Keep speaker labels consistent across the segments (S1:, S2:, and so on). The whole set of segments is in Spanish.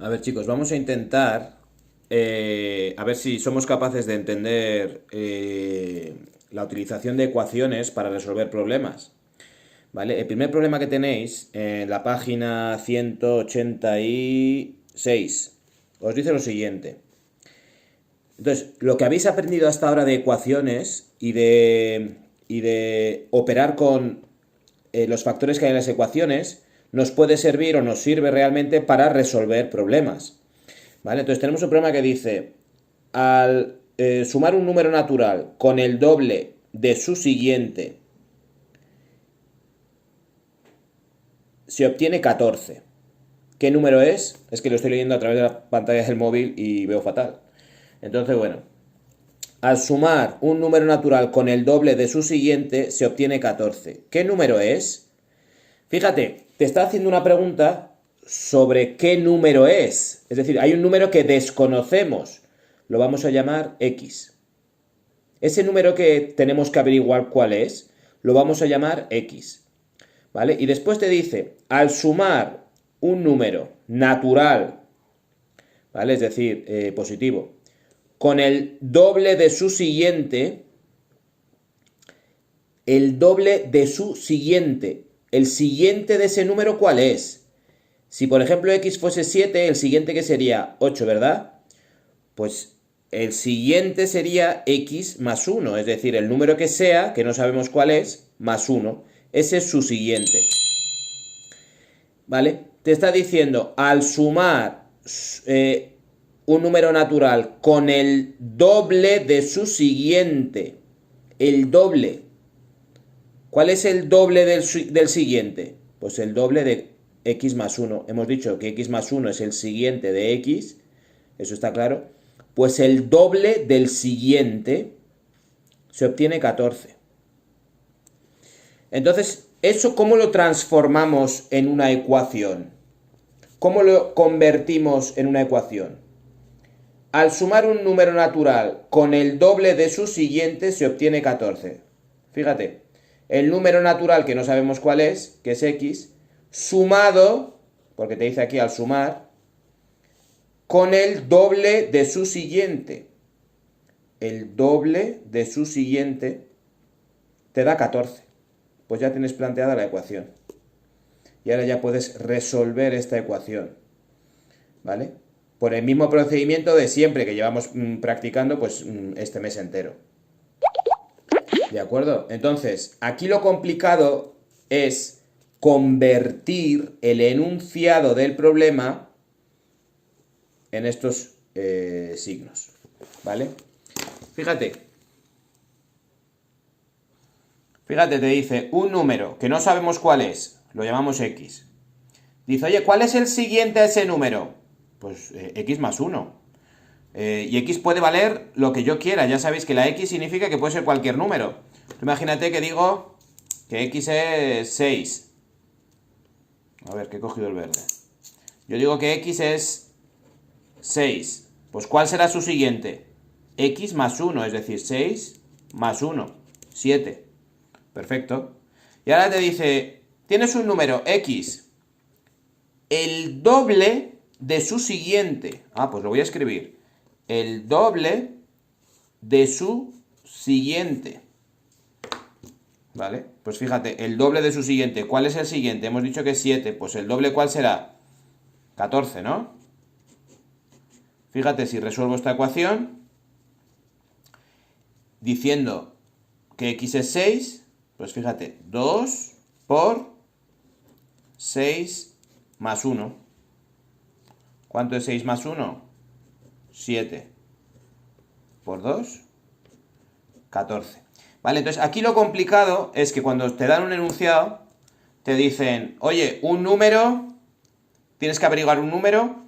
S1: A ver, chicos, vamos a intentar a ver si somos capaces de entender la utilización de ecuaciones para resolver problemas. ¿Vale? El primer problema que tenéis en la página 186 os dice lo siguiente. Entonces, lo que habéis aprendido hasta ahora de ecuaciones y de operar con los factores que hay en las ecuaciones nos puede servir o nos sirve realmente para resolver problemas. ¿Vale? Entonces tenemos un problema que dice, al sumar un número natural con el doble de su siguiente, se obtiene 14. ¿Qué número es? Es que lo estoy leyendo a través de la pantalla del móvil y veo fatal. Entonces, bueno, al sumar un número natural con el doble de su siguiente, se obtiene 14. ¿Qué número es? Fíjate, te está haciendo una pregunta sobre qué número es. Es decir, hay un número que desconocemos. Lo vamos a llamar X. Ese número que tenemos que averiguar cuál es, lo vamos a llamar X. ¿Vale? Y después te dice, al sumar un número natural, ¿vale? Es decir, positivo, con el doble de su siguiente, el doble de su siguiente. ¿El siguiente de ese número cuál es? Si por ejemplo X fuese 7, el siguiente que sería 8, ¿verdad? Pues el siguiente sería X más 1, es decir, el número que sea, que no sabemos cuál es, más 1. Ese es su siguiente. ¿Vale? Te está diciendo, al sumar un número natural con el doble de su siguiente, el doble. ¿Cuál es el doble del siguiente? Pues el doble de x más 1. Hemos dicho que x más 1 es el siguiente de x, eso está claro. Pues el doble del siguiente se obtiene 14. Entonces, ¿eso cómo lo transformamos en una ecuación? ¿Cómo lo convertimos en una ecuación? Al sumar un número natural con el doble de su siguiente se obtiene 14. Fíjate, el número natural que no sabemos cuál es, que es x, sumado, porque te dice aquí al sumar, con el doble de su siguiente. El doble de su siguiente te da 14. Pues ya tienes planteada la ecuación. Y ahora ya puedes resolver esta ecuación. ¿Vale? Por el mismo procedimiento de siempre que llevamos practicando pues este mes entero. ¿De acuerdo? Entonces, aquí lo complicado es convertir el enunciado del problema en estos signos. ¿Vale? Fíjate, te dice un número que no sabemos cuál es, lo llamamos X. Dice, oye, ¿cuál es el siguiente a ese número? Pues X más 1. Y X puede valer lo que yo quiera. Ya sabéis que la X significa que puede ser cualquier número. Imagínate que digo que X es 6. A ver, que he cogido el verde. Yo digo que X es 6. Pues ¿cuál será su siguiente? X más 1, es decir, 6 más 1, 7. Perfecto. Y ahora te dice, tienes un número X, el doble de su siguiente. Ah, pues lo voy a escribir. El doble de su siguiente. ¿Vale? Pues fíjate, el doble de su siguiente. ¿Cuál es el siguiente? Hemos dicho que es 7. Pues el doble, ¿cuál será? 14, ¿no? Fíjate, si resuelvo esta ecuación diciendo que x es 6, pues fíjate, 2 por 6 más 1. ¿Cuánto es 6 más 1? 7. Por 2, 14. Vale, entonces aquí lo complicado es que cuando te dan un enunciado, te dicen, oye, un número, tienes que averiguar un número,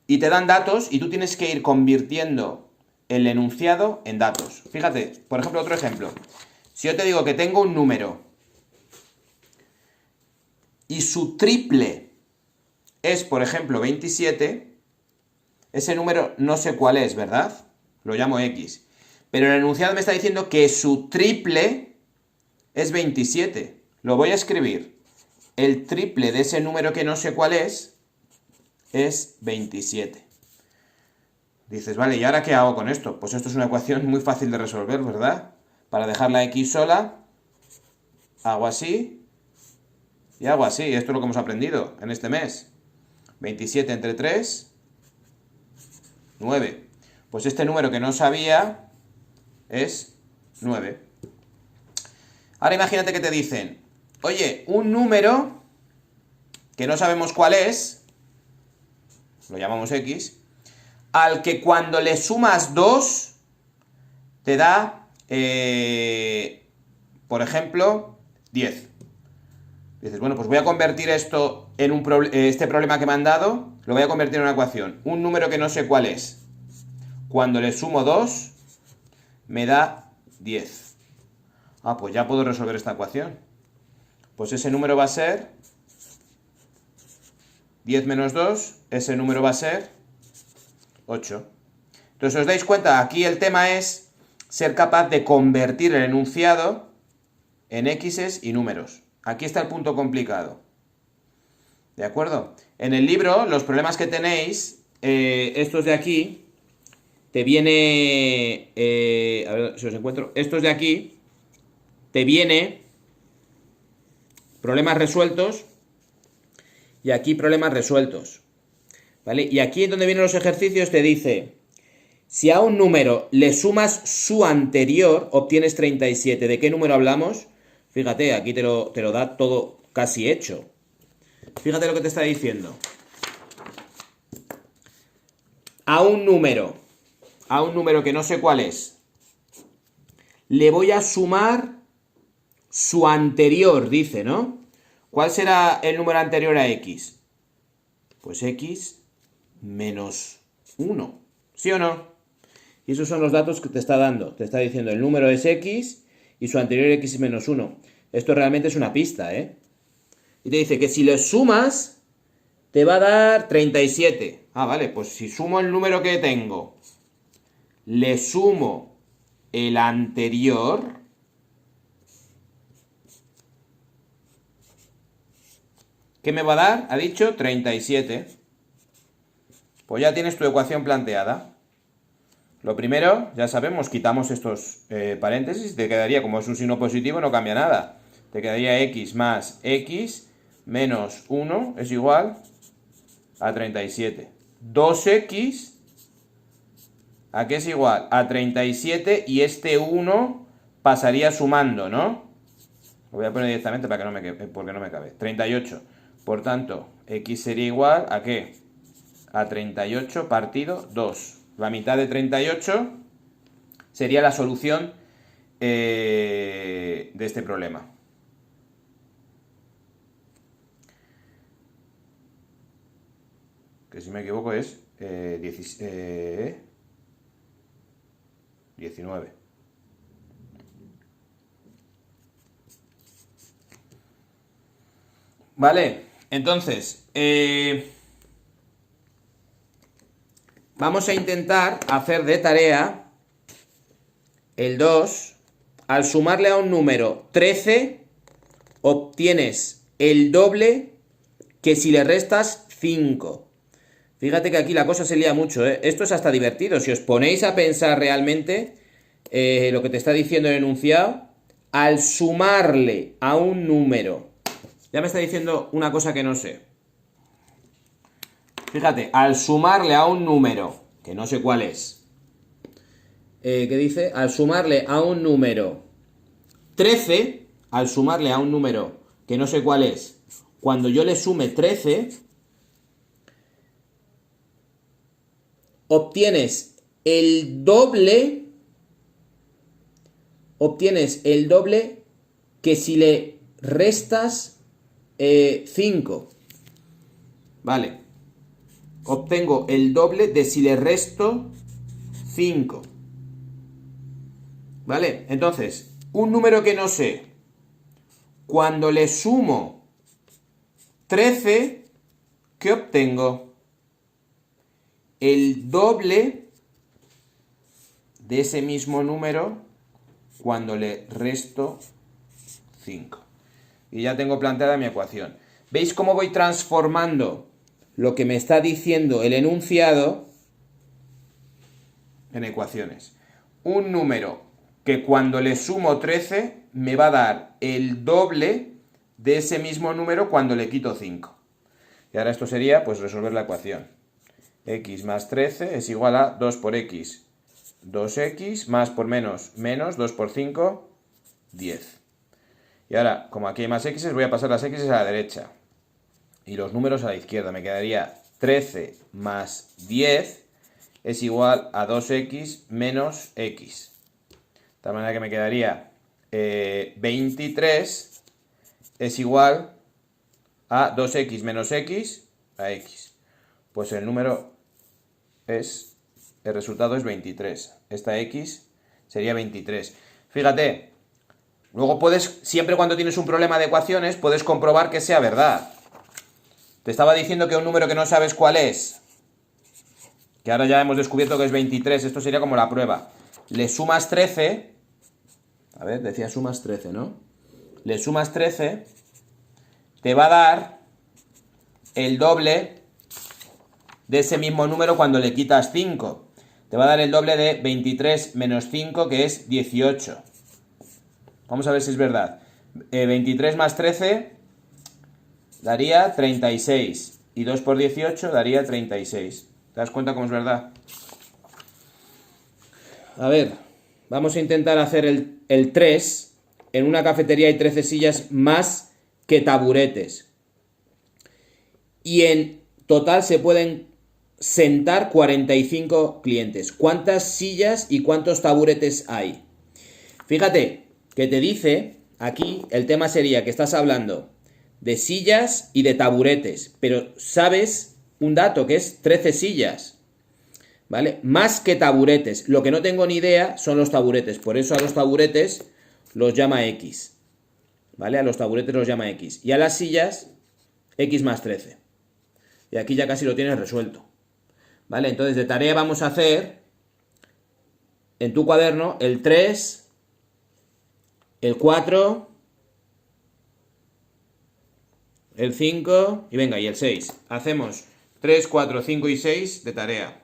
S1: y te dan datos, y tú tienes que ir convirtiendo el enunciado en datos. Fíjate, por ejemplo, otro ejemplo. Si yo te digo que tengo un número, y su triple es, por ejemplo, 27, ese número no sé cuál es, ¿verdad? Lo llamo X. Pero el enunciado me está diciendo que su triple es 27. Lo voy a escribir. El triple de ese número que no sé cuál es es 27. Dices, vale, ¿y ahora qué hago con esto? Pues esto es una ecuación muy fácil de resolver, ¿verdad? Para dejar la x sola, hago así y hago así. Esto es lo que hemos aprendido en este mes. 27 entre 3, 9. Pues este número que no sabía es 9. Ahora imagínate que te dicen, oye, un número que no sabemos cuál es, lo llamamos x, al que cuando le sumas 2 te da, por ejemplo, 10. Dices, bueno, pues voy a convertir esto en este problema que me han dado, lo voy a convertir en una ecuación. Un número que no sé cuál es, cuando le sumo 2, me da 10. Ah, pues ya puedo resolver esta ecuación. Pues ese número va a ser 10 menos 2, ese número va a ser 8. Entonces, ¿os dais cuenta? Aquí el tema es ser capaz de convertir el enunciado en x's y números. Aquí está el punto complicado. ¿De acuerdo? En el libro, los problemas que tenéis, estos de aquí, te viene... a ver si os encuentro. Estos de aquí, te viene problemas resueltos y aquí problemas resueltos. ¿Vale? Y aquí donde vienen los ejercicios te dice, si a un número le sumas su anterior, obtienes 37. ¿De qué número hablamos? Fíjate, aquí te lo da todo casi hecho. Fíjate lo que te está diciendo. A un número que no sé cuál es, le voy a sumar su anterior, dice, ¿no? ¿Cuál será el número anterior a x? Pues x menos 1, ¿sí o no? Y esos son los datos que te está dando. Te está diciendo el número es x y su anterior x menos 1. Esto realmente es una pista, ¿eh? Y te dice que si le sumas, te va a dar 37. Ah, vale, pues si sumo el número que tengo, le sumo el anterior, ¿qué me va a dar? Ha dicho 37. Pues ya tienes tu ecuación planteada. Lo primero, ya sabemos, quitamos estos paréntesis, te quedaría, como es un signo positivo, no cambia nada. Te quedaría x más x menos 1 es igual a 37. 2x, ¿a qué es igual? A 37 y este 1 pasaría sumando, ¿no? Lo voy a poner directamente para que no me quede, porque no me cabe. 38. Por tanto, x sería igual a ¿qué? A 38 partido 2. La mitad de 38 sería la solución de este problema. Que si me equivoco es 19. Vale, entonces, vamos a intentar hacer de tarea el 2. Al sumarle a un número 13, obtienes el doble que si le restas 5. Fíjate que aquí la cosa se lía mucho, ¿eh? Esto es hasta divertido. Si os ponéis a pensar realmente lo que te está diciendo el enunciado, al sumarle a un número, ya me está diciendo una cosa que no sé. Fíjate, al sumarle a un número, que no sé cuál es, ¿qué dice? Al sumarle a un número 13, al sumarle a un número que no sé cuál es, cuando yo le sume 13, obtienes el doble que si le restas 5. Vale. Obtengo el doble de si le resto 5. ¿Vale? Entonces, un número que no sé, cuando le sumo 13, ¿qué obtengo? El doble de ese mismo número cuando le resto 5. Y ya tengo planteada mi ecuación. ¿Veis cómo voy transformando lo que me está diciendo el enunciado en ecuaciones. Un número que cuando le sumo 13 me va a dar el doble de ese mismo número cuando le quito 5. Y ahora esto sería pues resolver la ecuación. X más 13 es igual a 2 por x, 2x, más por menos, 2 por 5, 10. Y ahora, como aquí hay más x, voy a pasar las x a la derecha. Y los números a la izquierda. Me quedaría 13 más 10 es igual a 2x menos x. De tal manera que me quedaría 23 es igual a 2x menos x a x. Pues el resultado es 23. Esta x sería 23. Fíjate, luego siempre cuando tienes un problema de ecuaciones, puedes comprobar que sea verdad. Te estaba diciendo que un número que no sabes cuál es, que ahora ya hemos descubierto que es 23, esto sería como la prueba. Le sumas 13, a ver, decía sumas 13, ¿no? Le sumas 13, te va a dar el doble de ese mismo número cuando le quitas 5. Te va a dar el doble de 23 menos 5, que es 18. Vamos a ver si es verdad. 23 más 13 daría 36. Y 2 por 18 daría 36. ¿Te das cuenta cómo es verdad? A ver, vamos a intentar hacer el 3. En una cafetería hay 13 sillas más que taburetes. Y en total se pueden sentar 45 clientes. ¿Cuántas sillas y cuántos taburetes hay? Fíjate que te dice, aquí el tema sería que estás hablando de sillas y de taburetes, pero sabes un dato que es 13 sillas, ¿vale? Más que taburetes. Lo que no tengo ni idea son los taburetes, por eso a los taburetes los llama X, ¿vale? A los taburetes los llama X. Y a las sillas, X más 13. Y aquí ya casi lo tienes resuelto, ¿vale? Entonces de tarea vamos a hacer en tu cuaderno el 3, el 4, el 5 y venga, y el 6. Hacemos 3, 4, 5 y 6 de tarea.